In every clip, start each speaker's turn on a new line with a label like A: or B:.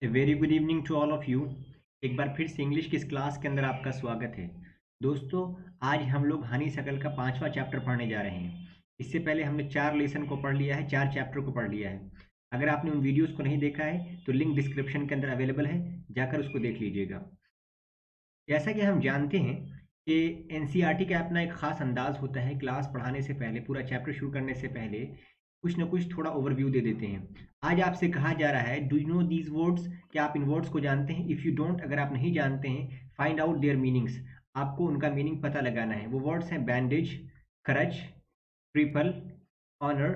A: A very good evening to all of you. एक बार फिर से इंग्लिश की इस क्लास के अंदर आपका स्वागत है। दोस्तों, आज हम लोग हनी शकल का 5वां चैप्टर पढ़ने जा रहे हैं। इससे पहले हमने 4 लेसन को पढ़ लिया है, 4 चैप्टर को पढ़ लिया है। अगर आपने उन वीडियोस को नहीं देखा है तो लिंक डिस्क्रिप्शन के अंदर अवेलेबल है, जाकर उसको देख लीजिएगा। जैसा कि हम जानते हैं कि एनसीईआरटी का अपना एक ख़ास अंदाज़ होता है, क्लास पढ़ाने से पहले, पूरा चैप्टर शुरू करने से पहले कुछ ना कुछ थोड़ा ओवरव्यू दे देते हैं। आज आपसे कहा जा रहा है, do you know these words, क्या आप इन वर्ड्स को जानते हैं? इफ़ यू डोंट, अगर आप नहीं जानते हैं, फाइंड आउट देयर मीनिंग्स, आपको उनका मीनिंग पता लगाना है। वो वर्ड्स हैं बैंडेज, करच, ट्रिपल, ऑनर,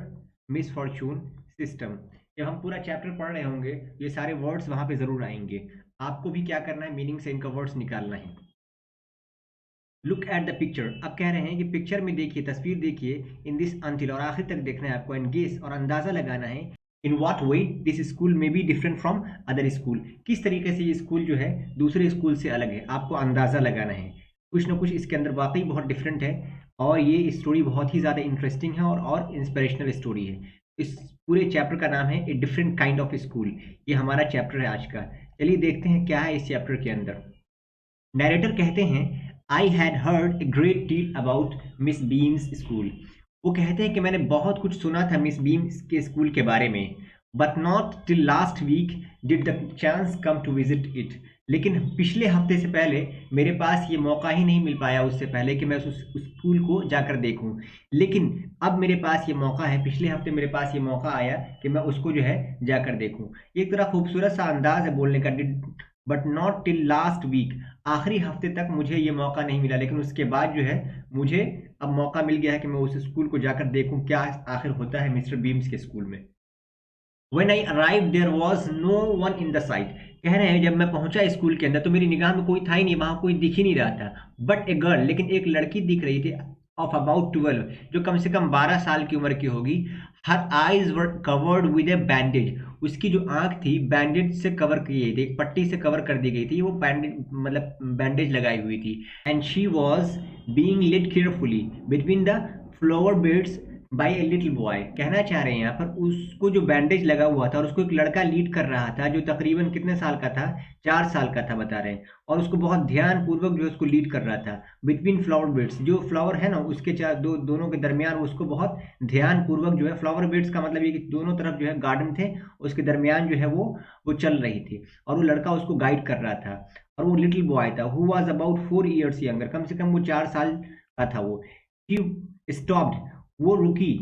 A: मिसफॉर्चून, सिस्टम। जब हम पूरा चैप्टर पढ़ रहे होंगे, ये सारे वर्ड्स वहाँ पे ज़रूर आएंगे। आपको भी क्या करना है, मीनिंग से इनका वर्ड्स निकालना है। लुक एट द पिक्चर, अब कह रहे हैं कि पिक्चर में देखिए, तस्वीर देखिए, इन दिस अंटिल, और आखिर तक देखना है आपको, एंड गेस, और अंदाजा लगाना है, in what way this school में be different from other school, किस तरीके से ये स्कूल जो है दूसरे स्कूल से अलग है, आपको अंदाजा लगाना है। कुछ ना कुछ इसके अंदर वाकई बहुत डिफरेंट है, और ये स्टोरी बहुत ही ज़्यादा इंटरेस्टिंग है और इंस्पिरेशनल स्टोरी है। इस पूरे चैप्टर का नाम है a different kind of school. ये हमारा चैप्टर है आज का। चलिए देखते हैं क्या है इस चैप्टर के अंदर। नरेटर कहते हैं, आई had heard a great deal about miss beams school. वो कहते हैं कि मैंने बहुत कुछ सुना था मिस बीम्स के स्कूल के बारे में, but not till last week did the chance come to visit it. लेकिन पिछले हफ्ते से पहले मेरे पास ये मौका ही नहीं मिल पाया, उससे पहले कि मैं उस स्कूल को जाकर देखूं। लेकिन अब मेरे पास ये मौका है, पिछले हफ्ते मेरे पास ये मौका आया कि मैं उसको जो है जाकर देखूं। एक तरह खूबसूरत सा अंदाज है बोलने का, but not till last week, आखिरी हफ्ते तक मुझे ये मौका नहीं मिला, लेकिन उसके बाद जो है मुझे अब मौका मिल गया है कि मैं उस स्कूल को जाकर देखूं क्या आखिर होता है मिस्टर बीम्स के स्कूल में। When I arrived there was no one in the sight। कह रहे हैं जब मैं पहुंचा स्कूल के अंदर तो मेरी निगाह में कोई था ही नहीं, वहां कोई दिख ही नहीं रहा था। बट ए गर्ल, लेकिन एक लड़की दिख रही थी, ऑफ अबाउट 12, जो कम से कम 12 साल की उम्र की होगी। Her eyes were covered with A bandage, उसकी जो आंख थी बैंडेज से कवर की गई थी, एक पट्टी से कवर कर दी गई थी, वो बैंडेज मतलब बैंडेज लगाई हुई थी। And she was being led carefully between the flower beds by a little boy. कहना चाह रहे हैं यहाँ पर, उसको जो बैंडेज लगा हुआ था और उसको एक लड़का लीड कर रहा था, जो तकरीबन कितने साल का था, 4 साल का था बता रहे हैं, और उसको बहुत ध्यान पूर्वक जो उसको लीड कर रहा था। बिटवीन फ्लावर बेड्स, जो फ्लावर है ना उसके दोनों के दरमियान उसको बहुत ध्यान पूर्वक जो है, फ्लावर बेड्स का मतलब ये कि दोनों तरफ जो है गार्डन थे, उसके दरमियान जो है वो चल रही थी, और वो लड़का उसको गाइड कर रहा था। और वो लिटिल बॉय था, who was about 4 years younger, कम से कम वो 4 साल का था वो। ही स्टॉप्ड, वो रुकी,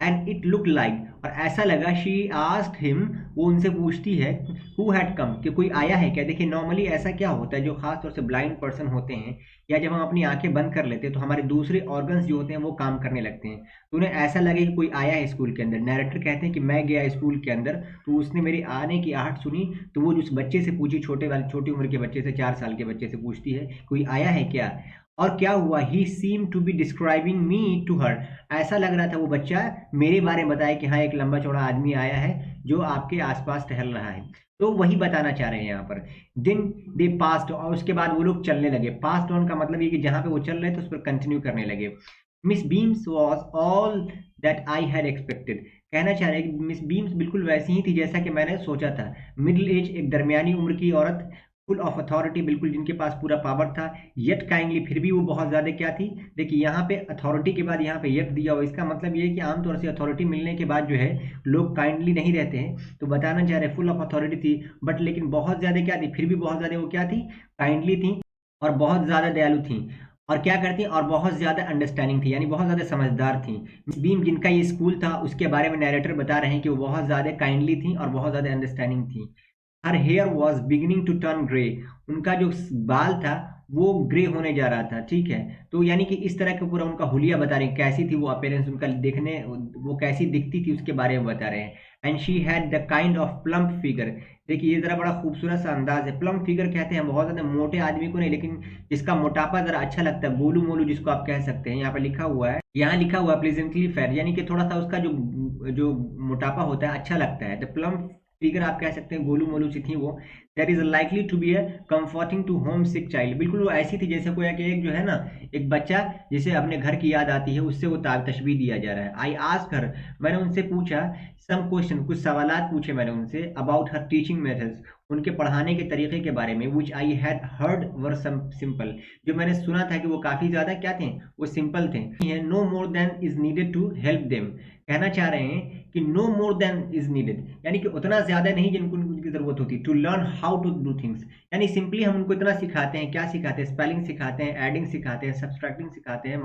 A: एंड इट लुक लाइक, और ऐसा लगा, शी आस्क्ड हिम, वो उनसे पूछती है, हु हैड कम, कि कोई आया है क्या। देखिए नॉर्मली ऐसा क्या होता है, जो खास तौर से ब्लाइंड पर्सन होते हैं, या जब हम अपनी आंखें बंद कर लेते हैं तो हमारे दूसरे ऑर्गन्स जो होते हैं वो काम करने लगते हैं। तो उन्हें ऐसा लगे कि कोई आया है स्कूल के अंदर। नैरेटर कहते हैं कि मैं गया स्कूल के अंदर, तो उसने मेरे आने की आहट सुनी, तो वो उस बच्चे से पूछी, छोटी उम्र के बच्चे से, 4 साल के बच्चे से पूछती है, कोई आया है क्या। और क्या हुआ, he seem to be describing me to her, ऐसा लग रहा था वो बच्चा मेरे बारे में बताए कि हाँ एक लंबा चौड़ा आदमी आया है जो आपके आसपास टहल रहा है। तो वही बताना चाह रहे हैं यहाँ पर। दिन दे पास्ट, और उसके बाद वो लोग चलने लगे। पास्ट ऑन का मतलब ये कि जहाँ पे वो चल रहे थे उस पर कंटिन्यू करने लगे। Miss beams was all that I had expected, कहना चाह रहे हैं कि मिस बीम्स बिल्कुल वैसी ही थी जैसा कि मैंने सोचा था। मिडिल एज, एक दरमियानी उम्र की औरत, फुल ऑफ अथॉरिटी, बिल्कुल जिनके पास पूरा पावर था, येट काइंडली, फिर भी वो बहुत ज़्यादा क्या थी। देखिए यहाँ पे अथॉरिटी के बाद यहाँ पे येट दिया हुआ, इसका मतलब ये है कि आमतौर से अथॉरिटी मिलने के बाद जो है लोग काइंडली नहीं रहते हैं, तो बताना चाह रहे फुल ऑफ अथॉरिटी थी, बट लेकिन बहुत ज़्यादा क्या थी, फिर भी बहुत ज़्यादा वो क्या थी, काइंडली थी, और बहुत ज़्यादा दयालु थी, और क्या करती, और बहुत ज़्यादा अंडरस्टैंडिंग थी, यानी बहुत ज़्यादा समझदार थी। मिस बीम जिनका ये स्कूल था उसके बारे में नैरेटर बता रहे हैं कि वो बहुत ज़्यादा काइंडली थी और बहुत ज़्यादा अंडरस्टैंडिंग थी। Her hair was beginning to turn grey, उनका जो बाल था वो ग्रे होने जा रहा था, ठीक है। तो यानी कि इस तरह का पूरा उनका हुलिया बता रहे हैं, कैसी थी वो अपीयरेंस, उनका देखने वो कैसी दिखती थी उसके बारे में बता रहे हैं। And she had the kind of plump figure, देखिए ये जरा बड़ा खूबसूरत सा अंदाज है। प्लम्प फिगर कहते हैं बहुत ज़्यादा मोटे आदमी को नहीं, लेकिन जिसका मोटापा जरा अच्छा लगता है, गोलू मोलू जिसको आप कह सकते हैं। यहाँ पे लिखा हुआ है, यहाँ लिखा हुआ है प्लेजेंटली फेयर, यानी कि थोड़ा सा उसका जो जो मोटापा होता है अच्छा लगता है। द प्लम्प फिगर आप कह सकते हैं गोलू मोलू सी थी वो। That is likely to be a comforting to homesick child, बिल्कुल वो ऐसी थी जैसे कोई एक जो है ना, एक बच्चा जिसे अपने घर की याद आती है, उससे वो तशबीह दिया जा रहा है। आई आस्क्ड हर, मैंने उनसे पूछा सम क्वेश्चन, कुछ सवालात पूछे मैंने उनसे, अबाउट हर टीचिंग मेथड्स, उनके पढ़ाने के तरीके के बारे में, which I had heard were simple, जो मैंने सुना था कि वो काफ़ी ज़्यादा क्या थे, वो सिंपल थे। No more than is needed to help them, कहना चाह रहे हैं कि no more than is needed, यानी कि उतना ज़्यादा नहीं जिनको उनकी ज़रूरत होती, to learn how to do things, यानी सिंपली हम उनको इतना सिखाते हैं, क्या सिखाते हैं, स्पेलिंग सिखाते हैं, एडिंग सिखाते हैं, सब्सट्रैक्टिंग सिखाते हैं,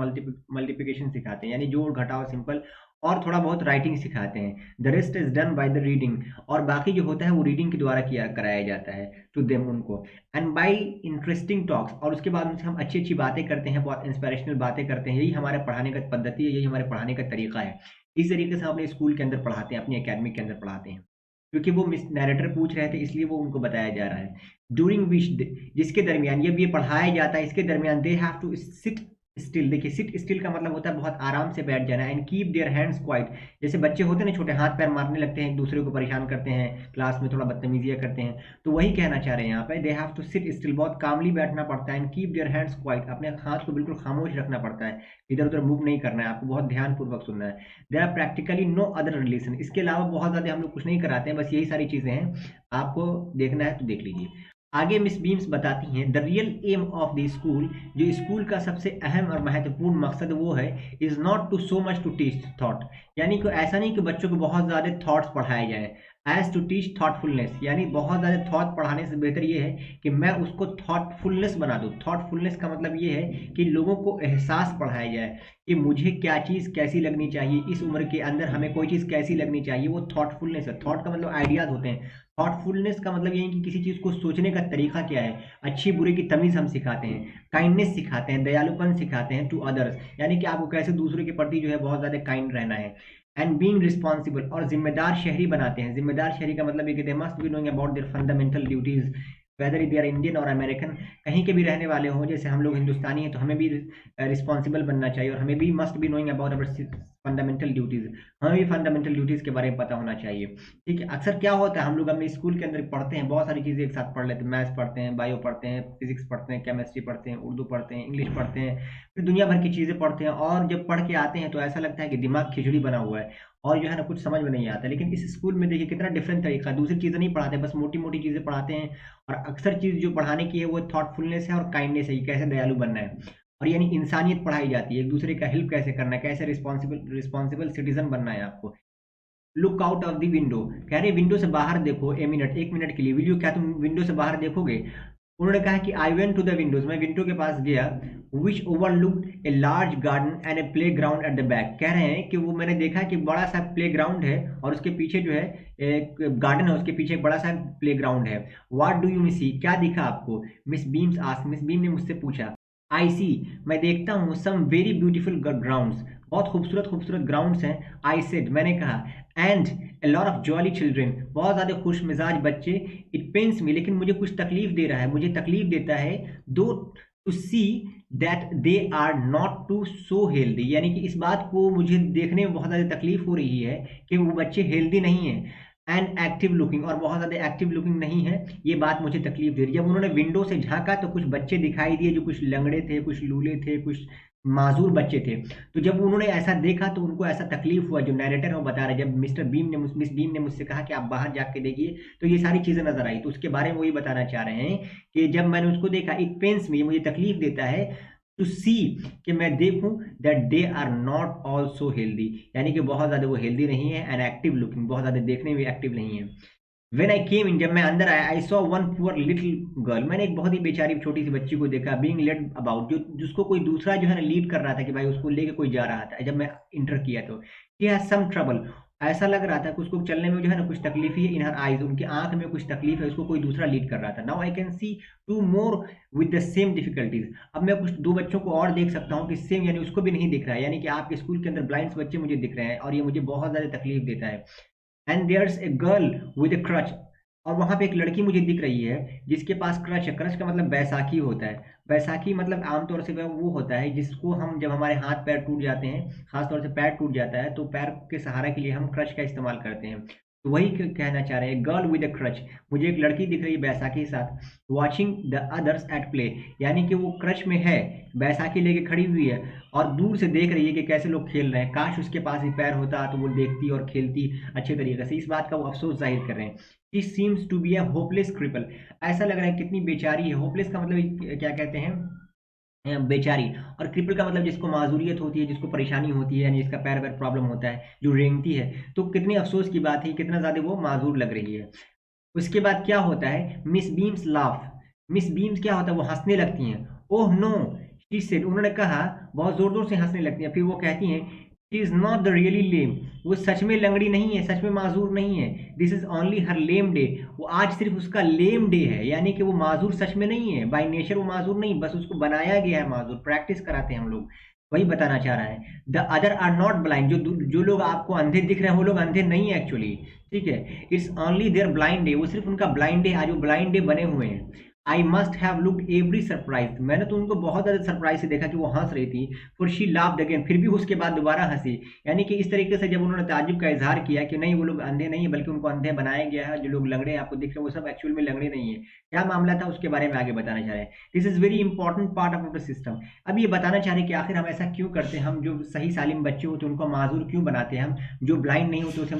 A: मल्टीप्लिकेशन सिखाते हैं, यानी जोड़ घटाव सिंपल, और थोड़ा बहुत राइटिंग सिखाते हैं। The rest is done by the reading, और बाकी जो होता है वो रीडिंग के द्वारा किया कराया जाता है टू देम उनको, एंड बाय इंटरेस्टिंग टॉक्स, और उसके बाद उनसे हम अच्छी अच्छी बातें करते हैं, बहुत इंस्पिरेशनल बातें करते हैं। यही हमारे पढ़ाने का पद्धति है, यही हमारे पढ़ाने का तरीका है। इस तरीके से हम अपने स्कूल के अंदर पढ़ाते हैं, अपनी एकेडमी के अंदर पढ़ाते हैं। क्योंकि वो मिस नैरेटर पूछ रहे थे इसलिए वो उनको बताया जा रहा है। ड्यूरिंग विच, जिसके दरमियान ये पढ़ाया जाता है, इसके दरमियान they have to sit still, देखिए सिट स्टिल का मतलब होता है बहुत आराम से बैठ जाना, and keep their hands quiet, जैसे बच्चे होते हैं ना छोटे, हाथ पैर मारने लगते हैं, एक दूसरे को परेशान करते हैं, क्लास में थोड़ा बदतमीजियां करते हैं, तो वही कहना चाह रहे हैं यहाँ पे, they have to sit still, बहुत कामली बैठना पड़ता है, and keep their hands quiet, अपने हाथ को बिल्कुल खामोश रखना पड़ता है, इधर उधर मूव नहीं करना है, आपको बहुत ध्यानपूर्वक सुनना है। There are practically no other relation, इसके अलावा बहुत ज़्यादा हम लोग कुछ नहीं कराते हैं, बस यही सारी चीज़ें हैं, आपको देखना है तो देख लीजिए। आगे मिस बीम्स बताती हैं the real aim of the school, जो स्कूल का सबसे अहम और महत्वपूर्ण मकसद वो है, is not to so much to teach thought, यानी कि ऐसा नहीं कि बच्चों को बहुत ज़्यादा थॉट्स पढ़ाए जाए, एज टू टीच थॉटफुलनेस, यानी बहुत ज़्यादा थॉट पढ़ाने से बेहतर ये है कि मैं उसको थॉटफुलनेस बना दूँ। थॉटफुलनेस का मतलब ये है कि लोगों को एहसास पढ़ाया जाए कि मुझे क्या चीज़ कैसी लगनी चाहिए, इस उम्र के अंदर हमें कोई चीज़ कैसी लगनी चाहिए, वो थॉटफुलनेस है। थॉट का मतलब आइडियाज़ होते हैं, थॉटफुलनेस का मतलब ये है कि किसी चीज़ को सोचने का तरीका क्या है, अच्छी बुरे की तमीज़ हम सिखाते हैं, काइंडनेस सिखाते हैं, दयालुपन सिखाते हैं टू अदर्स, यानी कि आपको कैसे दूसरे के प्रति जो है बहुत ज़्यादा काइंड रहना है, एंड बीइंग रिस्पॉन्सिबल, और जिम्मेदार शहरी बनाते हैं। जिम्मेदार शहरी का मतलब ये कि they must be knowing about their fundamental duties, whether they are Indian और अमेरिकन, कहीं के भी रहने वाले हों, जैसे हम लोग हिंदुस्तानी हैं तो हमें भी रिस्पॉन्सिबल बनना चाहिए, और हमें भी must be knowing about our fundamental duties, हमें भी फंडामेंटल ड्यूटीज के बारे में पता होना चाहिए। ठीक है, अक्सर क्या होता है हम लोग अपने स्कूल के अंदर पढ़ते हैं, बहुत सारी चीज़ें एक साथ पढ़ लेते हैं, मैथ्स पढ़ते हैं, बायो पढ़ते हैं, फिजिक्स पढ़ते हैं, केमिस्ट्री पढ़ते हैं, उर्दू पढ़ते हैं, इंग्लिश पढ़ते हैं, फिर दुनिया भर की चीज़ें पढ़ते हैं, और जब पढ़ के आते हैं तो ऐसा लगता है कि दिमाग खिचड़ी बना हुआ है, और जो है ना कुछ समझ में नहीं आता। लेकिन इस स्कूल में देखिए कितना डिफरेंट तरीका, दूसरी चीज़ें नहीं पढ़ाते, बस मोटी मोटी चीज़ें पढ़ाते हैं, और अक्सर चीज़ जो पढ़ाने की है वो थॉटफुलनेस है और काइंडनेस है, कि कैसे दयालु बनना है, और यानी इंसानियत पढ़ाई जाती है, एक दूसरे का हेल्प कैसे करना है, कैसे रिस्पॉन्सिबल सिटीजन बनना है आपको। Look out of the window, कह रहे विंडो से बाहर देखो, ए मिनट, एक मिनट के लिए वीडियो, क्या तुम विंडो से बाहर देखोगे? उन्होंने कहा कि I went to the windows, मैं विंडो के पास गया, which overlooked a large garden and a playground at the back, कह रहे हैं कि वो मैंने देखा कि बड़ा सा प्ले ग्राउंड है, और उसके पीछे जो है एक गार्डन है, उसके पीछे एक बड़ा सा प्ले ग्राउंड है। व्हाट डू यू सी, क्या दिखा आपको? Miss beams asked, miss beam ने मुझसे पूछा। आई सी, मैं देखता हूँ, सम वेरी ब्यूटीफुल ग्राउंड्स, बहुत खूबसूरत खूबसूरत ग्राउंड्स हैं। आई सेड, मैंने कहा, and a lot of jolly children, बहुत ज़्यादा खुश मिजाज बच्चे। इट पेन्स मी, लेकिन मुझे कुछ तकलीफ दे रहा है, मुझे तकलीफ देता है, do to see that they are not to so healthy, यानी कि इस बात को मुझे देखने में बहुत ज़्यादा तकलीफ हो रही है कि वो बच्चे हेल्दी नहीं हैं, एंड एक्टिव लुकिंग, और बहुत ज़्यादा एक्टिव लुकिंग नहीं है, ये बात मुझे तकलीफ दे रही है। जब उन्होंने विंडो से झांका तो कुछ बच्चे दिखाई दिए जो कुछ लंगड़े थे, कुछ लूले थे, कुछ माजूर बच्चे थे, तो जब उन्होंने ऐसा देखा तो उनको ऐसा तकलीफ हुआ, जो नैरेटर है वो बता रहे, जब मिस बीम ने मुझसे कहा कि आप बाहर जाके देखिए, तो ये सारी चीज़ें नजर आई, तो उसके बारे में वही बताना चाह रहे हैं कि जब मैंने उसको देखा, इट पेन्स मी, मुझे तकलीफ देता है, टू सी, कि मैं देखूं, that they are not also healthy, यानी कि बहुत ज़्यादा वो हेल्दी नहीं है, एंड एक्टिव लुकिंग, बहुत ज़्यादा देखने में एक्टिव नहीं है। When I came in, जब मैं अंदर आया, I saw one poor little girl, मैंने एक बहुत ही बेचारी छोटी सी बच्ची को देखा, बीइंग लेड अबाउट, जो जिसको कोई दूसरा जो है ना लीड कर रहा था, कि भाई उसको लेके कोई जा रहा था। जब मैं इंटर किया तो शी हैज सम ट्रबल, ऐसा लग रहा था कि उसको चलने में जो है ना कुछ तकलीफ ही है, इन हर आईज, उनकी आंख में कुछ तकलीफ है, उसको कोई दूसरा लीड कर रहा था। Now I can see two more with the same difficulties, अब मैं कुछ दो बच्चों को और देख सकता हूँ कि सेम, यानी उसको भी नहीं दिख रहा है, यानी कि आपके स्कूल के अंदर ब्लाइंड्स बच्चे मुझे दिख रहे हैं, और ये मुझे बहुत ज़्यादा तकलीफ देता है। And there's a girl with a crutch, और वहां पे एक लड़की मुझे दिख रही है जिसके पास क्रच है। क्रच का मतलब बैसाखी होता है। बैसाखी मतलब आमतौर से वो होता है जिसको हम, जब हमारे हाथ पैर टूट जाते हैं, खासतौर से पैर टूट जाता है, तो पैर के सहारा के लिए हम क्रच का इस्तेमाल करते हैं। तो वही कहना चाह रहे हैं, गर्ल विद अ क्रच, मुझे एक लड़की दिख रही है बैसाखी के साथ, watching the others at play, यानी कि वो क्रच में है, बैसाखी लेके खड़ी हुई है और दूर से देख रही है कि कैसे लोग खेल रहे हैं, काश उसके पास ही पैर होता तो वो देखती और खेलती अच्छे तरीके से, इस बात का वो अफसोस जाहिर कर रहे हैं। She seems to be a hopeless cripple, ऐसा लग रहा है कितनी बेचारी है, होपलेस का मतलब क्या कहते हैं, बेचारी, और क्रिपल का मतलब जिसको माजूरियत होती है, जिसको परेशानी होती है, यानी जिसका पैर पैर प्रॉब्लम होता है, जो रेंगती है, तो कितनी अफसोस की बात है, कितना ज़्यादा वो माजूर लग रही है। उसके बाद क्या होता है, miss beams laugh, miss beams क्या होता है, वो हंसने लगती हैं, ओह नो शी सेड, उन्होंने कहा, बहुत जोर जोर से हंसने लगती हैं, फिर वो कहती हैं, she is not the really lame, वो सच में लंगड़ी नहीं है, सच में माजूर नहीं है, this is only her lame day, वो आज सिर्फ उसका लेम डे है, यानी कि वो माजूर सच में नहीं है, बाय नेचर वो माजूर नहीं, बस उसको बनाया गया है माजूर, प्रैक्टिस कराते हैं हम लोग, वही बताना चाह रहा है। The other are not blind, जो लोग आपको अंधे दिख रहे हैं वो लोग अंधे नहीं है एक्चुअली, ठीक है, it's only their blind day, वो सिर्फ उनका ब्लाइंड डे, आज वो ब्लाइंड डे बने हुए हैं। I must have looked every surprise, मैंने तो उनको बहुत ज़्यादा सरप्राइज से देखा कि वो हंस रही थी, फॉर शी लाफ्ड अगेन, फिर भी उसके बाद दोबारा हंसी, यानी कि इस तरीके से जब उन्होंने ताज्जुब का इजहार किया कि नहीं वो लोग अंधे नहीं है बल्कि उनको अंधे बनाया गया है, जो लोग लंगड़े आपको दिख रहे हैं वो सब एक्चुअल में लंगड़े नहीं है, क्या मामला था उसके बारे में आगे बताना चाह रहे हैं। This is very important part of the system, अब ये बताना चाह रहे हैं कि आखिर हम ऐसा क्यों करते हैं, हम जो सही सालिम बच्चे होते हैं उनको माजूर क्यों बनाते हैं, हम जो ब्लाइंड नहीं होते उसे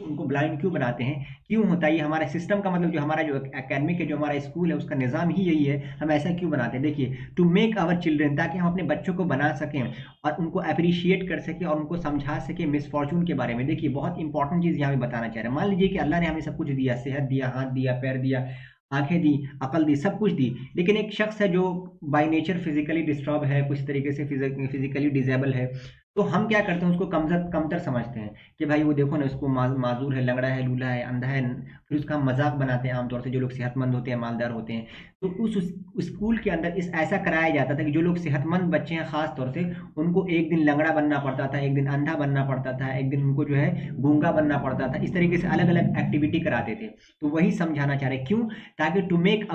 A: उनको ब्लाइंड क्यों बनाते हैं, क्यों होता है ये, हमारा सिस्टम का मतलब जो हमारा जो एकेडमिक है, जो हमारा स्कूल है, उसका निज़ाम ही यही है, हम ऐसा क्यों बनाते हैं। देखिए, टू मेक आवर चिल्ड्रेन, ताकि हम अपने बच्चों को बना सकें और उनको अप्रिशिएट कर सकें और उनको समझा सकें मिसफॉर्चून के बारे में। देखिए, बहुत इंपॉर्टेंट चीज़ यहाँ पे बताना चाह रहे हैं, मान लीजिए कि अल्लाह ने हमें सब कुछ दिया, सेहत दिया, हाथ दिया, पैर दिया, आंखें दी, अकल दी, सब कुछ दी, लेकिन एक शख्स है जो बाय नेचर फिजिकली डिस्टर्ब है, कुछ तरीके से फिजिकली डिजेबल है, तो हम क्या करते हैं, उसको कमतर समझते हैं कि भाई वो देखो ना, उसको माजूर है, लंगड़ा है, लूला है, अंधा है, फिर उसका हम मजाक बनाते हैं आमतौर से, जो लोग सेहतमंद होते हैं, मालदार होते हैं, तो उस स्कूल के अंदर इस ऐसा कराया जाता था कि जो लोग सेहतमंद बच्चे हैं खास तौर से, उनको एक दिन लंगड़ा बनना पड़ता था, एक दिन अंधा बनना पड़ता था, एक दिन उनको जो है गूंगा बनना पड़ता था, इस तरीके से अलग अलग एक्टिविटी कराते थे। तो वही समझाना चाह रहे हैं, क्यों, ताकि to make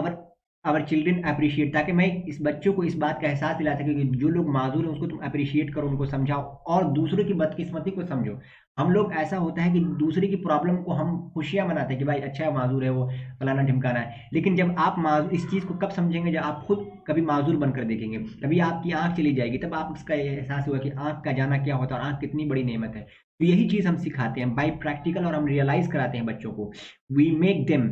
A: our children appreciate, ताकि मैं इस बच्चों को इस बात का एहसास दिला सके कि जो लोग माजूर हैं उसको तुम अप्रिशिएट करो, उनको समझाओ और दूसरों की बदकिस्मती को समझो। हम लोग ऐसा होता है कि दूसरे की प्रॉब्लम को हम खुशियां मनाते हैं कि भाई अच्छा माजूर है वो, फलाना ढिमकाना है, लेकिन जब आप माजूर, इस चीज़ को कब समझेंगे, जब आप खुद कभी माजूर बनकर देखेंगे, कभी आपकी आंख चली जाएगी, तब आप उसका एहसास होगा कि आंख का जाना क्या होता है और आंख कितनी बड़ी नेमत है। तो यही चीज़ हम सिखाते हैं बाई प्रैक्टिकल, और हम रियलाइज कराते हैं बच्चों को, we make them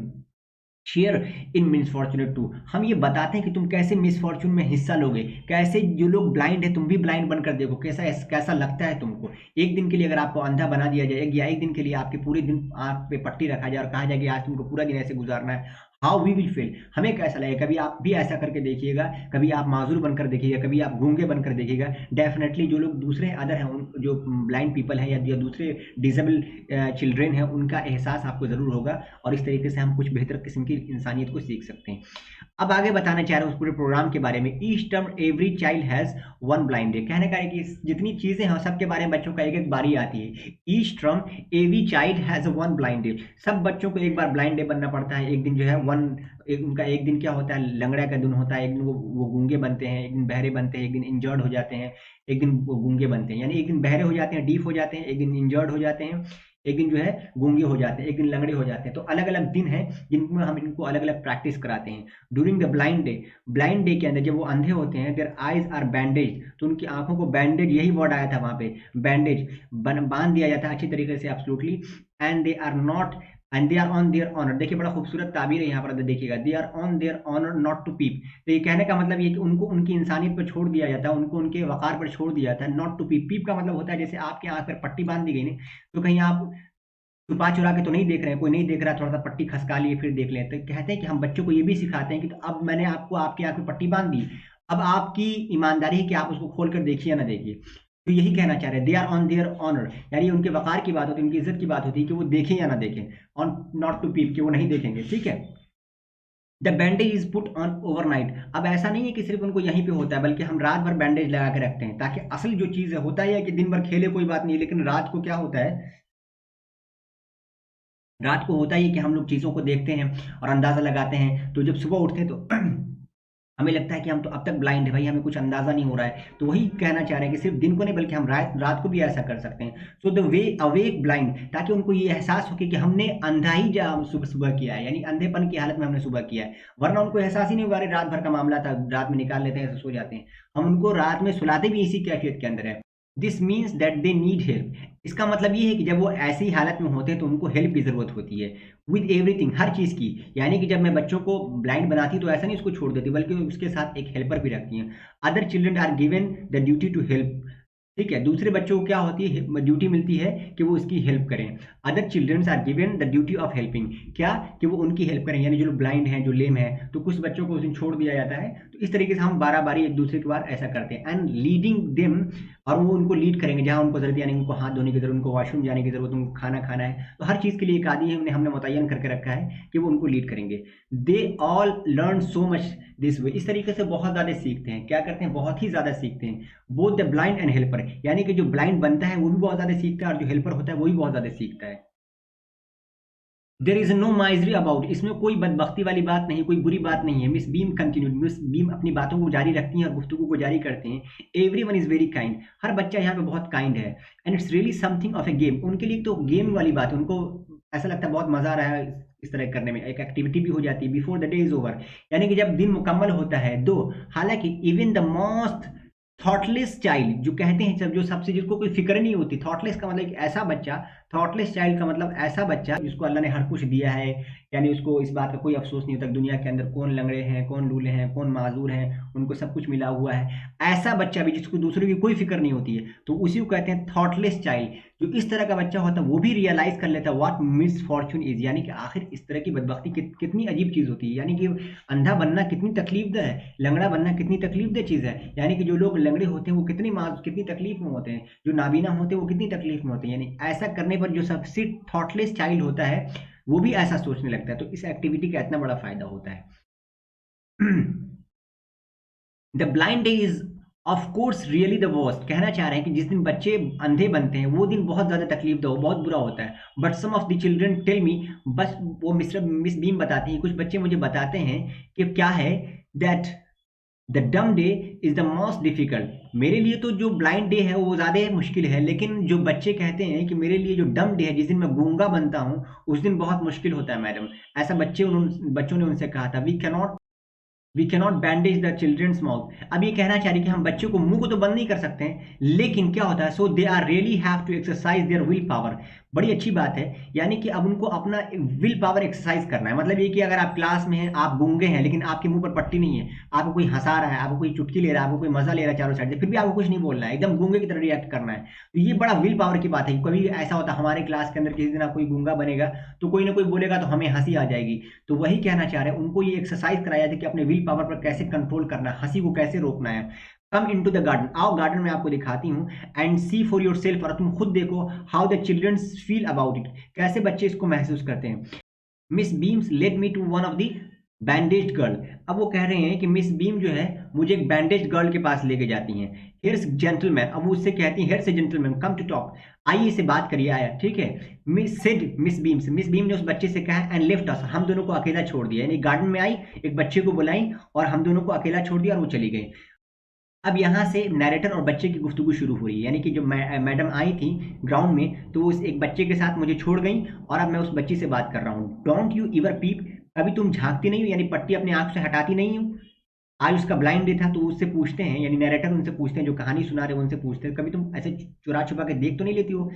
A: share in misfortunate too, हम ये बताते हैं कि तुम कैसे मिसफॉर्चून में हिस्सा लोगे, कैसे जो लोग ब्लाइंड है तुम भी ब्लाइंड बनकर देखो, कैसा कैसा लगता है तुमको, एक दिन के लिए अगर आपको अंधा बना दिया जाए, या एक दिन के लिए आपके पूरे दिन आंख पे पट्टी रखा जाए और कहा जाए कि आज तुमको पूरा दिन ऐसे गुजारना है, हाउ वी विल फील, हमें कैसा लगेगा। कभी आप भी ऐसा करके देखिएगा, कभी आप माजूर बनकर देखिएगा, कभी आप गूंगे बनकर देखिएगा, डेफिनेटली जो लोग दूसरे अदर हैं, उन जो ब्लाइंड पीपल हैं या दूसरे डिजेबल चिल्ड्रेन हैं, उनका एहसास आपको ज़रूर होगा, और इस तरीके से हम कुछ बेहतर किस्म की इंसानियत को सीख सकते हैं। अब आगे बताना चाह रहे हैं उस पूरे प्रोग्राम के बारे में। Each term every child has one blind day, कहने का है कि जितनी चीज़ें हैं सबके बारे में बच्चों का एक एक बारी आती है। Each term every child has one blind day, सब बच्चों को एक बार ब्लाइंड डे बनना पड़ता है, एक दिन जो है उनका एक दिन क्या होता है, लंगड़ा का दिन होता है, एक दिन वो गूंगे बनते हैं, एक दिन बहरे बनते हैं, एक दिन इंजर्ड हो जाते हैं, एक दिन वो गूंगे बनते हैं, यानी एक दिन बहरे हो जाते हैं, डीफ हो जाते हैं, एक दिन इंजर्ड हो जाते हैं, एक दिन जो है गूंगे हो जाते हैं, एक दिन लंगड़े हो जाते हैं। तो अलग अलग दिन हैं जिनमें हम इनको अलग अलग प्रैक्टिस कराते हैं। ड्यूरिंग द ब्लाइंड डे के अंदर जब वो अंधे होते हैं, देयर आईज आर बैंडेज, तो उनकी आंखों को बैंडेज, यही वर्ड आया था वहां पे, बैंडेज बांध दिया जाता है अच्छी तरीके से, absolutely, and they are not and they are on their honour, देखिए बड़ा खूबसूरत ताबीर है यहाँ पर, देखिएगा, they are on their honour not to peep, तो ये कहने का मतलब ये कि उनको उनकी इंसानियत पर छोड़ दिया जाता है, उनको उनके वकार पर छोड़ दिया जाता है, नॉट टू पीप, पीप का मतलब होता है जैसे आपके आंख पर पट्टी बांध दी गई नहीं, तो कहीं आप छुपा चुरा के तो नहीं देख रहे हैं, कोई नहीं देख रहा, थोड़ा सा पट्टी खसका लिए फिर देख लें, तो कहते हैं कि हम बच्चों को ये भी सिखाते हैं कि तो अब मैंने आपको आपकी आंख में पट्टी बांध दी, अब आपकी ईमानदारी है कि आप उसको खोल कर देखिए या ना देखिए। तो यही कहना चाह रहे हैं, they are on their honour, यानी उनके वकार की बात होती है, उनकी इज्जत की बात होती है कि वो देखें या ना देखें, ऑन नॉट टू पीप, कि वो नहीं देखेंगे, ठीक है। The bandage is put on overnight, अब ऐसा नहीं है कि सिर्फ उनको यहीं पे होता है, बल्कि हम रात भर बैंडेज लगा के रखते हैं, ताकि असल जो चीज़ है, होता है कि दिन भर खेले कोई बात नहीं, लेकिन रात को क्या होता है, रात को होता ही है कि हम लोग चीज़ों को देखते हैं और अंदाज़ा लगाते हैं, तो जब सुबह उठते हैं तो हमें लगता है कि हम तो अब तक ब्लाइंड है भाई, हमें कुछ अंदाजा नहीं हो रहा है। तो वही कहना चाह रहे हैं कि सिर्फ दिन को नहीं बल्कि हम रात रात को भी ऐसा कर सकते हैं। So the way awake blind, ताकि उनको ये एहसास हो कि हमने अंधा ही सुबह सुबह किया है, यानी अंधेपन की हालत में हमने सुबह किया है। वरना उनको एहसास ही नहीं हुआ, रात भर का मामला था, रात में निकाल लेते हैं, ऐसे सो जाते हैं। हम उनको रात में सुलाते भी इसी कैफियत के अंदर है। This means that they need help. इसका मतलब ये है कि जब वो ऐसी हालत में होते हैं तो उनको हेल्प की ज़रूरत होती है, विद एवरीथिंग, हर चीज़ की। यानी कि जब मैं बच्चों को ब्लाइंड बनाती तो ऐसा नहीं उसको छोड़ देती, बल्कि उसके साथ एक हेल्पर भी रखती हैं। Other children are given the duty to help, ठीक है, दूसरे बच्चों को क्या होती है, ड्यूटी मिलती है कि वो उसकी हेल्प करें। Other childrens are given the duty of helping, क्या कि वो उनकी हेल्प करें, यानी जो लोग ब्लाइंड हैं, जो लेम हैं, तो कुछ बच्चों को उस दिन छोड़ दिया जाता है। तो इस तरीके से हम बारह बारी एक दूसरे के बार ऐसा करते हैं, एंड लीडिंग देम, और वो उनको लीड करेंगे जहाँ उनको जरूरत, यानी उनको हाथ धोने की जरूरत, उनको वॉशरूम जाने की जरूरत, उनको खाना खाना है, तो हर चीज़ के लिए एक आदि है, उन्हें हमने मुतय्यन करके रखा है कि वो उनको लीड करेंगे। They all learn so much this way, इस तरीके से बहुत ज़्यादा सीखते हैं। क्या करते हैं, बहुत ही ज़्यादा सीखते हैं। Both the blind and helper, यानी कि जो ब्लाइंड बनता है वो भी बहुत ज़्यादा सीखता है, और जो हेल्पर होता है वो भी बहुत ज़्यादा सीखता है। There is no misery about, इसमें कोई बदबख्ती वाली बात नहीं, कोई बुरी बात नहीं है। Miss beam continued, miss beam अपनी बातों को जारी रखती हैं और गुफ्तगू को जारी करते हैं। Every one is very kind, हर बच्चा यहाँ पे बहुत काइंड है। And it's really something of a game, उनके लिए तो गेम वाली बात है, उनको ऐसा लगता है बहुत मजा आ रहा है इस तरह करने में, एक एक्टिविटी भी हो जाती है before the day is over, यानी कि जब दिन मुकम्मल होता है। दो, हालांकि even the most thoughtless child, जो कहते हैं सब, जो सबसे, जिसको कोई फिक्र नहीं होती, थॉटलेस का मतलब एक ऐसा बच्चा, थॉटलेस चाइल्ड का मतलब ऐसा बच्चा जिसको अल्लाह ने हर कुछ दिया है, यानी उसको इस बात का कोई अफसोस नहीं होता दुनिया के अंदर कौन लंगड़े हैं, कौन लूले हैं, कौन माजूर हैं, उनको सब कुछ मिला हुआ है। ऐसा बच्चा भी जिसको दूसरों की कोई फिक्र नहीं होती है, तो उसी को कहते हैं थॉटलेस चाइल्ड। जो इस तरह का बच्चा होता है वो भी रियलाइज कर लेता है व्हाट मिस फॉर्चून इज, यानी कि आखिर इस तरह की बदबख्ती कितनी अजीब चीज होती है, यानी कि अंधा बनना कितनी तकलीफदेह है, लंगड़ा बनना कितनी तकलीफदेह चीज है, यानी कि जो लोग लंगड़े होते हैं वो कितनी तकलीफ में होते हैं, जो नाबीना होते हैं वो कितनी तकलीफ में होते हैं। यानी ऐसा करने पर जो सबसे थॉटलेस चाइल्ड होता है वो भी ऐसा सोचने लगता है। तो इस एक्टिविटी का इतना बड़ा फायदा होता है। The blind day is of course really the worst, कहना चाह रहे हैं कि जिस दिन बच्चे अंधे बनते हैं वो दिन बहुत ज्यादा तकलीफ दो, बहुत बुरा होता है। But some of the children tell me, बस वो मिस बीम बताती हैं, कुछ बच्चे मुझे बताते हैं कि क्या है, दैट द डम day is the most difficult, मेरे लिए तो जो ब्लाइंड डे है वो ज़्यादा मुश्किल है, लेकिन जो बच्चे कहते हैं कि मेरे लिए जो डम डे है, जिस दिन मैं गूंगा बनता हूँ, उस दिन बहुत मुश्किल होता है मैडम। ऐसा बच्चों ने उनसे कहा था। We cannot bandage the children's mouth, अब ये कहना चाह रही कि हम बच्चों को मुंह को तो बंद नहीं कर सकते हैं, लेकिन क्या होता है, so they are really have to exercise their will power. बड़ी अच्छी बात है, यानी कि अब उनको अपना विल पावर एक्सरसाइज करना है। मतलब ये कि अगर आप क्लास में हैं, आप गूंगे हैं, लेकिन आपके मुंह पर पट्टी नहीं है, आपको कोई हंसा रहा है, आपको कोई चुटकी ले रहा है, आपको कोई मजा ले रहा है चारों साइड से, फिर भी आपको कुछ नहीं बोलना है, एकदम गूंगे की तरह रिएक्ट करना है। तो ये बड़ा विल पावर की बात है। कभी ऐसा होता है हमारे क्लास के अंदर किसी दिन कोई गूंगा बनेगा तो कोई ना कोई बोलेगा तो हमें हंसी आ जाएगी। तो वही कहना चाह रहे हैं, उनको ये एक्सरसाइज कराया जाता है कि अपने विल पावर पर कैसे कंट्रोल करना है, हंसी को कैसे रोकना है। Come in to the garden, आओ गार्डन में आपको दिखाती हूँ, and see for yourself, और तुम खुद देखो how the childrens feel about it, कैसे बच्चे इसको महसूस करते हैं। Miss Beams led me to one of the bandage girl, अब वो कह रहे हैं कि मिस बीम जो है मुझे एक बैंडेज गर्ल के पास लेके जाती हैं। हियर्स जेंटलमैन, अब वो उससे कहती हैं, here's a gentleman come to talk, आइए इससे बात करिए, आया, ठीक है। मिस बीम ने उस बच्चे से कहा, एंड लेफ्ट अस, हम दोनों को अकेला छोड़ दिया, यानी गार्डन में आई, एक बच्चे को बुलाई और हम दोनों को अकेला छोड़ दिया और वो चली गई। अब यहाँ से नैरेटर और बच्चे की गुफ्तगू शुरू हो रही है, यानी कि जो मैडम आई थी ग्राउंड में, तो वो उस एक बच्चे के साथ मुझे छोड़ गई और अब मैं उस बच्ची से बात कर रहा हूँ। डोंट यू इवर पीप, कभी तुम झांकती नहीं हो, यानी पट्टी अपने आंख से हटाती नहीं हो। आज उसका ब्लाइंड डे था तो उससे पूछते हैं, यानी नैरेटर उनसे पूछते हैं, जो कहानी सुना रहे हैं उनसे पूछते हैं, कभी तुम ऐसे चुरा छुपा के देख तो नहीं लेती हो।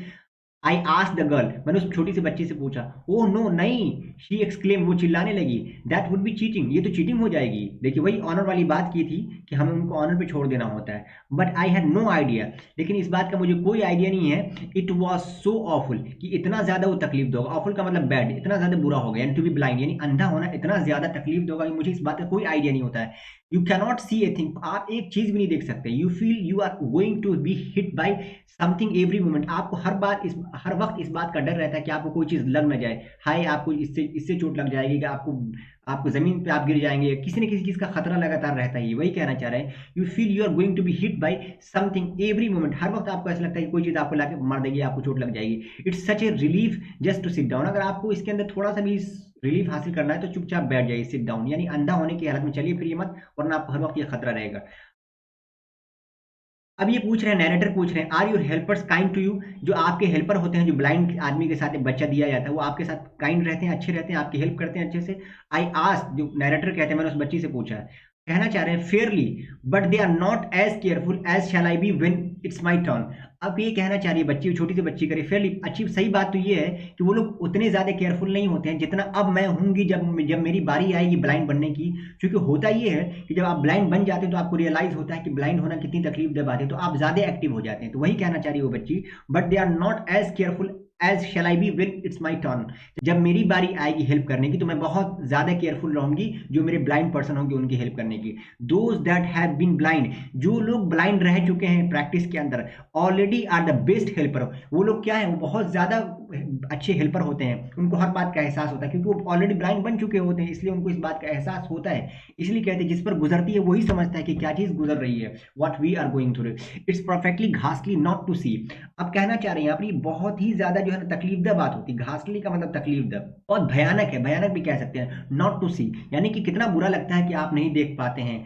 A: आई आस्क द गर्ल, मैंने उस छोटी सी बच्ची से पूछा। ओह नो, नहीं, शी एक्सक्लेम, वो चिल्लाने लगी, दैट वुड बी चीटिंग, ये तो चीटिंग हो जाएगी। देखिए वही ऑनर वाली बात की थी कि हमें उनको ऑनर पे छोड़ देना होता है। But I had no idea, लेकिन इस बात का मुझे कोई आइडिया नहीं है। इट वॉज सो ऑफुल, कि इतना ज्यादा वो तकलीफ दोगा, ऑफुल का मतलब बैड, इतना ज्यादा बुरा हो गया, टू बी ब्लाइंड, यानी अंधा होना इतना ज्यादा तकलीफ दोगा कि मुझे इस बात का कोई आइडिया नहीं होता है। You cannot see a thing, आप एक चीज भी नहीं देख सकते। You feel you are going to be hit by something every moment, आपको हर बार हर वक्त इस बात का डर रहता है कि आपको कोई चीज़ लग ना जाए, हाय आपको इससे इससे चोट लग जाएगी, कि आपको आपको ज़मीन पे आप गिर जाएंगे, किसी न किसी चीज़ का खतरा लगातार रहता है। वही कहना चाह रहे हैं, you feel you are going to be hit by something every moment. हर वक्त आपको ऐसा लगता है कि कोई चीज़ आपको लाके मार देगी, आपको चोट लग जाएगी। It's such a relief just to sit down. अगर आपको इसके अंदर थोड़ा सा भी रिलीफ हासिल करना है तो चुपचाप बैठ जाइए, सिट डाउन, यानी अंधा होने की हालत में चलिए फिर मत, वरना आपको हर वक्त ये खतरा रहेगा। अब ये पूछ रहे हैं, नैरेटर पूछ रहे हैं, are your helpers kind to you? जो आपके हेल्पर होते हैं, जो ब्लाइंड आदमी के साथ एक बच्चा दिया जाता है, वो आपके साथ काइंड रहते हैं, अच्छे रहते हैं, आपकी हेल्प करते हैं अच्छे से? आई आस्क, जो नैरेटर कहते हैं, मैंने उस बच्ची से पूछा है, कहना चाह रहे हैं fairly, but they are not as careful as shall I be when it's my turn. अब ये कहना चाह रही है बच्ची, छोटी सी बच्ची करे फेयरली, अच्छी सही बात तो ये है कि वो लोग उतने ज्यादा केयरफुल नहीं होते हैं जितना अब मैं हूंगी, जब मेरी बारी आएगी ब्लाइंड बनने की। क्योंकि होता ये है कि जब आप ब्लाइंड बन जाते हैं तो आपको रियलाइज होता है कि ब्लाइंड होना कितनी तकलीफ दे बात है, तो आप ज्यादा एक्टिव हो जाते हैं। तो वही कहना चाह रही है वो बच्ची, but they are not as careful as shall I be when it's my turn. जब मेरी बारी आएगी हेल्प करने की तो मैं बहुत ज्यादा केयरफुल रहूंगी जो मेरे ब्लाइंड पर्सन होंगे उनकी हेल्प करने की। Those that have been blind, जो लोग ब्लाइंड रह चुके हैं प्रैक्टिस के अंदर, already are the best helper. वो लोग क्या है, वो बहुत ज्यादा अच्छे हेल्पर होते हैं, उनको हर बात का एहसास होता है, क्योंकि वो ऑलरेडी ब्लाइंड बन चुके होते हैं, इसलिए उनको इस बात का एहसास होता है। इसलिए कहते हैं जिस पर गुजरती है वही समझता है कि क्या चीज गुजर रही है, what we are going through. It's perfectly घासली नॉट टू सी। अब कहना चाह रहे हैं यहाँ पर बहुत ही ज्यादा जो है ना तकलीफदा बात होती है। घासली का मतलब तकलीफदा, बहुत भयानक है, भयानक भी कह सकते हैं, नॉट टू सी, यानी कि कितना बुरा लगता है कि आप नहीं देख पाते हैं।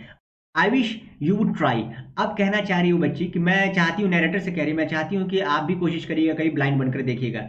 A: I wish you would try. अब कहना चाह रही हूँ बच्ची कि मैं चाहती हूँ, नैरेटर से कह रही है, मैं चाहती हूँ कि आप भी कोशिश करिएगा, कहीं ब्लाइंड बनकर देखिएगा।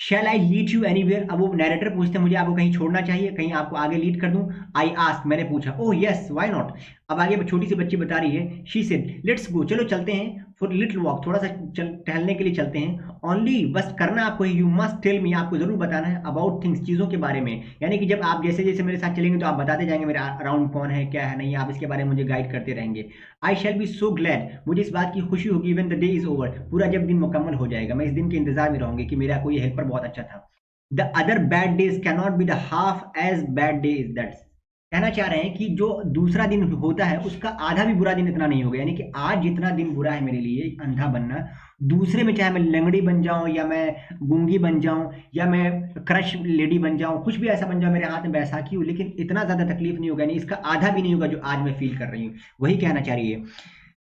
A: शैल आई लीड यू एनीवेयर? अब वो नैरेटर पूछते हैं मुझे आपको कहीं छोड़ना चाहिए, कहीं आपको आगे लीड कर दूं? आई आस्क, मैंने पूछा, ओह यस व्हाई नॉट। अब आगे छोटी सी बच्ची बता रही है, शी सेड लेट्स गो, चलो चलते हैं, फॉर लिटिल वॉक, थोड़ा सा टहलने के लिए चलते हैं। ओनली, बस करना आपको, यू मस्ट टेल मी, आपको जरूर बताना है, अबाउट थिंग्स, चीजों के बारे में। यानी कि जब आप जैसे जैसे मेरे साथ चलेंगे तो आप बताते जाएंगे मेरे अराउंड कौन है क्या है नहीं, आप इसके बारे में मुझे गाइड करते रहेंगे। आई शैल बी सो ग्लैड, मुझे इस बात की खुशी होगी, when the day is over, पूरा जब दिन मुकम्मल हो जाएगा, मैं इस दिन के इंतजार में रहूंगी कि मेरा कोई हेल्पर बहुत अच्छा था। The other bad days cannot be the half as bad days that's. कहना चाह रहे हैं कि जो दूसरा दिन होता है उसका आधा भी बुरा दिन इतना नहीं होगा, यानी कि आज जितना दिन बुरा है मेरे लिए अंधा बनना, दूसरे में चाहे मैं लंगड़ी बन जाऊं या मैं गूंगी बन जाऊं या मैं क्रश लेडी बन जाऊं, कुछ भी ऐसा बन जाऊं, मेरे हाथ में बैसाखी हो, लेकिन इतना ज्यादा तकलीफ नहीं होगा, यानी इसका आधा भी नहीं होगा जो आज मैं फील कर रही हूँ। वही कहना चाह रही है,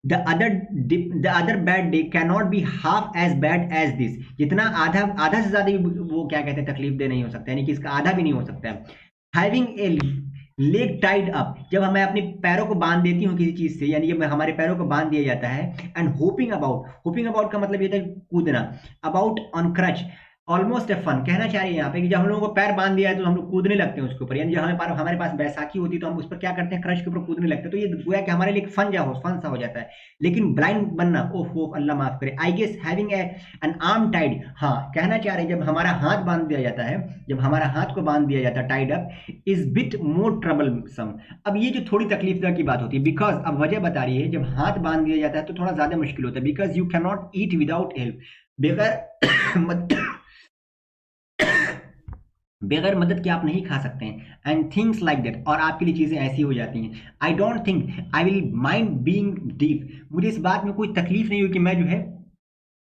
A: the other bad day cannot be half as bad as this. जितना आधा आधा से ज्यादा वो क्या कहते हैं तकलीफ दे नहीं हो सकता, यानी कि इसका आधा भी नहीं हो सकता है। Having a leg tied up, जब मैं अपने पैरों को बांध देती हूँ किसी चीज से, यानी जब हमारे पैरों को बांध दिया जाता है। And hopping about, hopping about का मतलब ये था कूदना, about on crutch, almost a fun. कहना चाह रही है यहाँ पे कि जब हम लोगों को पैर बांध दिया है तो हम लोग कूदने लगते हैं उसके ऊपर, यानी जब हमारे पास बैसाखी होती है तो हम उस पर क्या करते हैं, क्रश के ऊपर कूदने लगते हैं। तो ये गोया कि हमारे लिए फन सा हो जाता है। लेकिन ब्लाइंड बनना, ओह अल्लाह माफ करे, I guess having an arm tied, हाँ कहना चाह रहे हैं जब हमारा हाथ बांध दिया जाता है, जब हमारा हाथ को बांध दिया जाता है tied up, is bit more troublesome. अब ये जो थोड़ी तकलीफदार की बात होती है, बिकॉज अब वजह बता रही है, जब हाथ बांध दिया जाता है तो थोड़ा ज्यादा मुश्किल होता है, because you can not eat without help, बगैर मदद के आप नहीं खा सकते हैं। एंड थिंग्स लाइक दैट, और आपके लिए चीजें ऐसी हो जाती हैं। I don't think I will mind being deep, मुझे इस बात में कोई तकलीफ नहीं हुई कि मैं जो है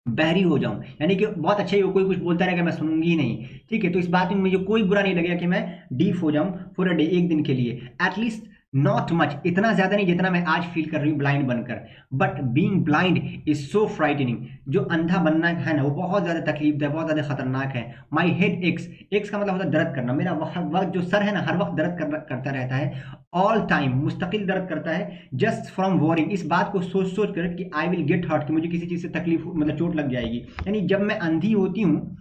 A: बहरी हो जाऊं, यानी कि बहुत अच्छा ही हो, कोई कुछ बोलता रहेगा मैं सुनूंगी ही नहीं, ठीक है। तो इस बात में मुझे कोई बुरा नहीं लगेगा कि मैं डीप हो जाऊं फॉर अ डे, एक दिन के लिए, एटलीस्ट नॉट मच, इतना ज्यादा नहीं जितना मैं आज फील कर रही हूँ ब्लाइंड बनकर। But being blind is so frightening, जो अंधा बनना है ना वो बहुत ज्यादा तकलीफ है, बहुत ज्यादा खतरनाक है। माई हेड एक्स, एक्स का मतलब होता है दर्द करना, मेरा वक्त जो सर है ना हर वक्त दर्द करता रहता है, ऑल टाइम मुस्तकिल दर्द करता है, जस्ट फ्रॉम वॉरिंग, इस बात को सोच सोच कर कि आई विल गेट हर्ट, कि मुझे किसी चीज से तकलीफ मतलब चोट लग जाएगी। यानी जब मैं अंधी होती हूँ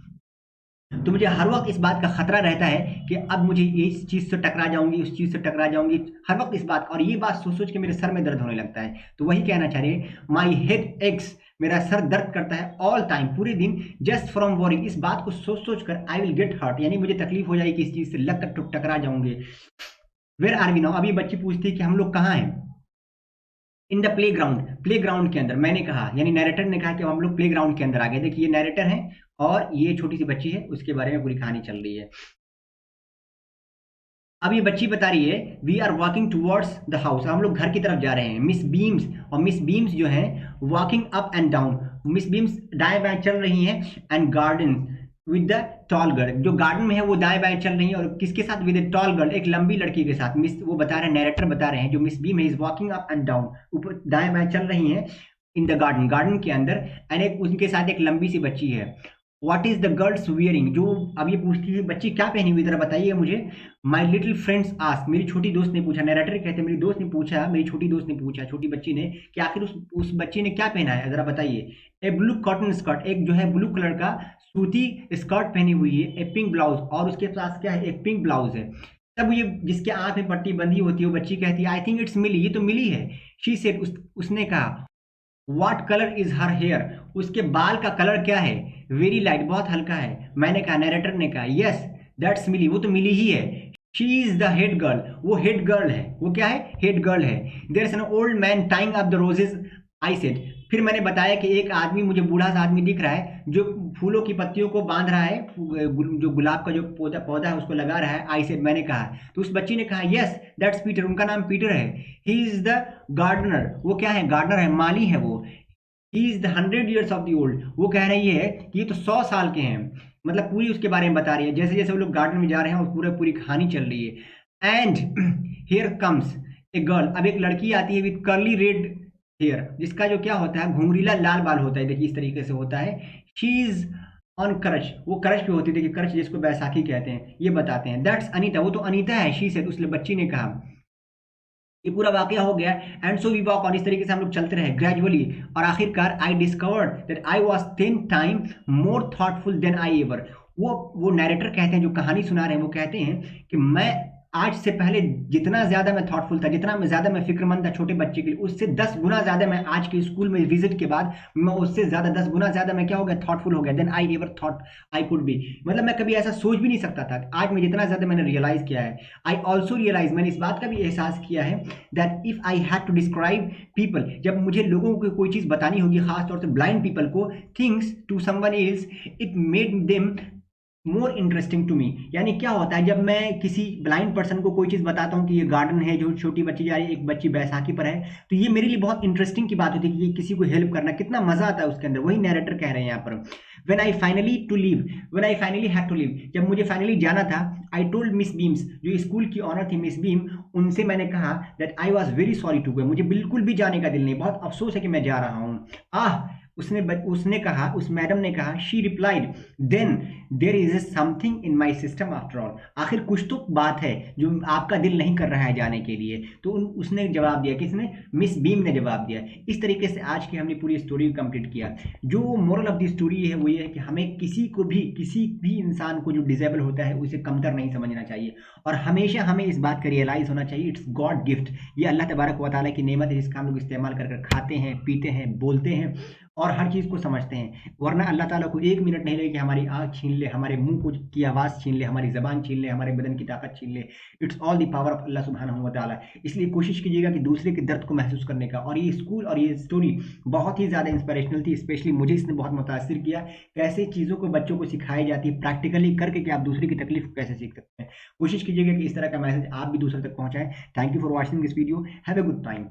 A: तो मुझे हर वक्त इस बात का खतरा रहता है कि अब मुझे इस चीज से टकरा जाऊंगी, उस चीज से टकरा जाऊंगी, हर वक्त इस बात, और ये बात सोच सोच के मेरे सर में दर्द होने लगता है। तो वही कहना चाह रही है, माई हेड एक्स, मेरा सर दर्द करता है ऑल टाइम, पूरे दिन, जस्ट फ्रॉम वॉरिंग, इस बात को सोच सोच कर, आई विल गेट हर्ट, यानी मुझे तकलीफ हो जाएगी, इस चीज से लग कर टकरा जाऊंगे। वेयर आर वी नाउ, अभी बच्ची पूछती है कि हम लोग कहाँ हैं। In the play ground, play ground के अंदर, मैंने कहा, यानी नैरेटर ने कहा कि हम लोग प्ले ग्राउंड के अंदर आ गए। देखिए ये नैरेटर है और ये छोटी सी बच्ची है, उसके बारे में पूरी कहानी चल रही है। अब ये बच्ची बता रही है we are walking towards the house, हम लोग घर की तरफ जा रहे हैं। मिस बीम्स, और मिस बीम्स जो है walking up and down, Miss Beams दाएं बाएं चल रही हैं, and garden with the tall girl, जो गार्डन में है वो दाएं बाएं चल रही है, और किसके साथ, विद द टॉल गर्ल, एक लंबी लड़की के साथ। मिस वो बता रहे हैं, नरेटर बता रहे हैं, जो मिस बीम है is walking up and down, ऊपर दाएं बाएं चल रही हैं इन द गार्डन, गार्डन के अंदर, एंड एक उनके साथ एक लंबी सी बच्ची है। What is the girls wearing, जो अब ये पूछती है बच्ची क्या पहनी हुई, जरा बताइए मुझे। माई लिटिल फ्रेंड्स आस्क, मेरी छोटी दोस्त ने पूछा, नरेटर कहते हैं मेरी दोस्त ने पूछा, मेरी छोटी दोस्त ने पूछा, छोटी बच्ची ने, कि आखिर उस बच्ची ने क्या पहना है, जरा बताइए। ए ब्लू कॉटन स्कर्ट, एक जो है ब्लू कलर का सूती स्कर्ट पहनी हुई है, ए पिंक ब्लाउज, और उसके पास क्या है, एक पिंक ब्लाउज है। तब ये जिसके आंख में पट्टी बंधी होती है वो बच्ची कहती है आई थिंक इट्स मिली, ये तो मिली है। शी सेड, उसने कहा what colour is her hair, उसके बाल का कलर क्या है, वेरी लाइट, बहुत हल्का है। मैंने कहा, नरेटर ने कहा यस दैट्स मिली, वो तो मिली ही है। She is the head girl, वो हेड गर्ल है, वो क्या है, हेड गर्ल है। There is an old man tying up the roses, I said, फिर मैंने बताया कि एक आदमी, मुझे बूढ़ा सा आदमी दिख रहा है जो फूलों की पत्तियों को बांध रहा है, जो गुलाब का जो पौधा है उसको लगा रहा है। आई सेड, मैंने कहा, तो उस बच्ची ने कहा यस दैट्स पीटर, उनका नाम पीटर है। ही इज द गार्डनर, वो क्या है, गार्डनर है, माली है वो। He is the 100 years of the old, वो कह रही है कि ये तो 100 साल के हैं, मतलब पूरी उसके बारे में बता रही है, जैसे जैसे वो लोग गार्डन में जा रहे हैं और पूरी कहानी चल रही है। And here comes a girl, अब एक लड़की आती है विद कर्ली रेड हेयर, जिसका जो क्या होता है, घुंघरीला लाल बाल होता है, देखिए इस तरीके से होता है। शी इज ऑन करच, वो करच पे होती है, देखिए करच जिसको बैसाखी कहते हैं, ये बताते हैं। दैट्स अनीता, वो तो अनीता है। शी सेड, उस बच्ची ने कहा। ये पूरा वाकया हो गया, and so we walk on, इस तरीके से हम लोग चलते रहे ग्रेजुअली, और आखिरकार I discovered that I was 10 time more thoughtful than I ever, वो नैरेटर कहते हैं, जो कहानी सुना रहे हैं, वो कहते हैं कि मैं आज से पहले जितना ज्यादा मैं थॉटफुल था, जितना ज्यादा मैं फिक्रमंद था छोटे बच्चे के लिए, उससे 10 गुना ज्यादा मैं आज के स्कूल में विजिट के बाद, मैं उससे ज्यादा 10 गुना ज्यादा मैं क्या हो गया, थॉटफुल हो गया, than I ever thought I could be, मतलब मैं कभी ऐसा सोच भी नहीं सकता था। आज मैं जितना ज्यादा मैंने रियलाइज किया है, आई ऑल्सो रियलाइज, मैंने इस बात का भी एहसास किया है that if I had to describe people, जब मुझे लोगों को कोई चीज बतानी होगी, खासतौर से ब्लाइंड पीपल को, things to someone else, it made them more interesting to me, यानी क्या होता है, जब मैं किसी ब्लाइंड पर्सन को कोई चीज़ बताता हूँ कि ये गार्डन है, जो छोटी बच्ची जा रही है, एक बच्ची बैसाखी पर है, तो ये मेरे लिए बहुत इंटरेस्टिंग की बात होती है कि ये किसी को हेल्प करना, कितना मजा आता है उसके अंदर। वही नैरेटर कह रहे हैं यहाँ पर। When I finally had to leave, जब मुझे फाइनली जाना था, आई टोल्ड मिस बीम्स, जो स्कूल की ऑनर थी मिस बीम, उनसे मैंने कहा that I was very sorry to go, मुझे बिल्कुल भी जाने का दिल नहीं, बहुत अफसोस है कि मैं जा रहा हूँ। उसने कहा, उस मैडम ने कहा, she replied then there is something in my system after all, आखिर कुछ तो बात है जो आपका दिल नहीं कर रहा है जाने के लिए। तो उसने जवाब दिया, किसने, मिस बीम ने जवाब दिया। इस तरीके से आज की हमने पूरी स्टोरी कंप्लीट किया। जो मोरल ऑफ द स्टोरी है वो ये है कि हमें किसी भी इंसान को जो डिसेबल होता है उसे कमतर नहीं समझना चाहिए, और हमेशा हमें इस बात का रियलाइज होना चाहिए इट्स गॉड गिफ्ट, ये अल्लाह तबारक व तआला की नेमत है, जिसका हम लोग इस्तेमाल कर खाते हैं, पीते हैं, बोलते हैं और हर चीज़ को समझते हैं। वरना अल्लाह ताला को एक मिनट नहीं लगे कि हमारी आँख छीन ले, हमारे मुंह को की आवाज़ छीन ले, हमारी ज़बान छीन ले, हमारे बदन की ताकत छीन ले। It's all the power of अल्लाह सुब्हानहू व तआला। इसलिए कोशिश कीजिएगा कि दूसरे के दर्द को महसूस करने का। और ये स्कूल और ये स्टोरी बहुत ही ज़्यादा इंस्पिरेशनल थी, स्पेशली मुझे इसने बहुत मुतासिर किया। कैसे चीज़ों को बच्चों को सिखाई जाती है प्रैक्टिकली करके कि आप दूसरे की तकलीफ को कैसे सीख सकते हैं। कोशिश कीजिएगा कि इस तरह का मैसेज आप भी दूसरे तक पहुँचाएं। Thank you for watching this video, have a good time.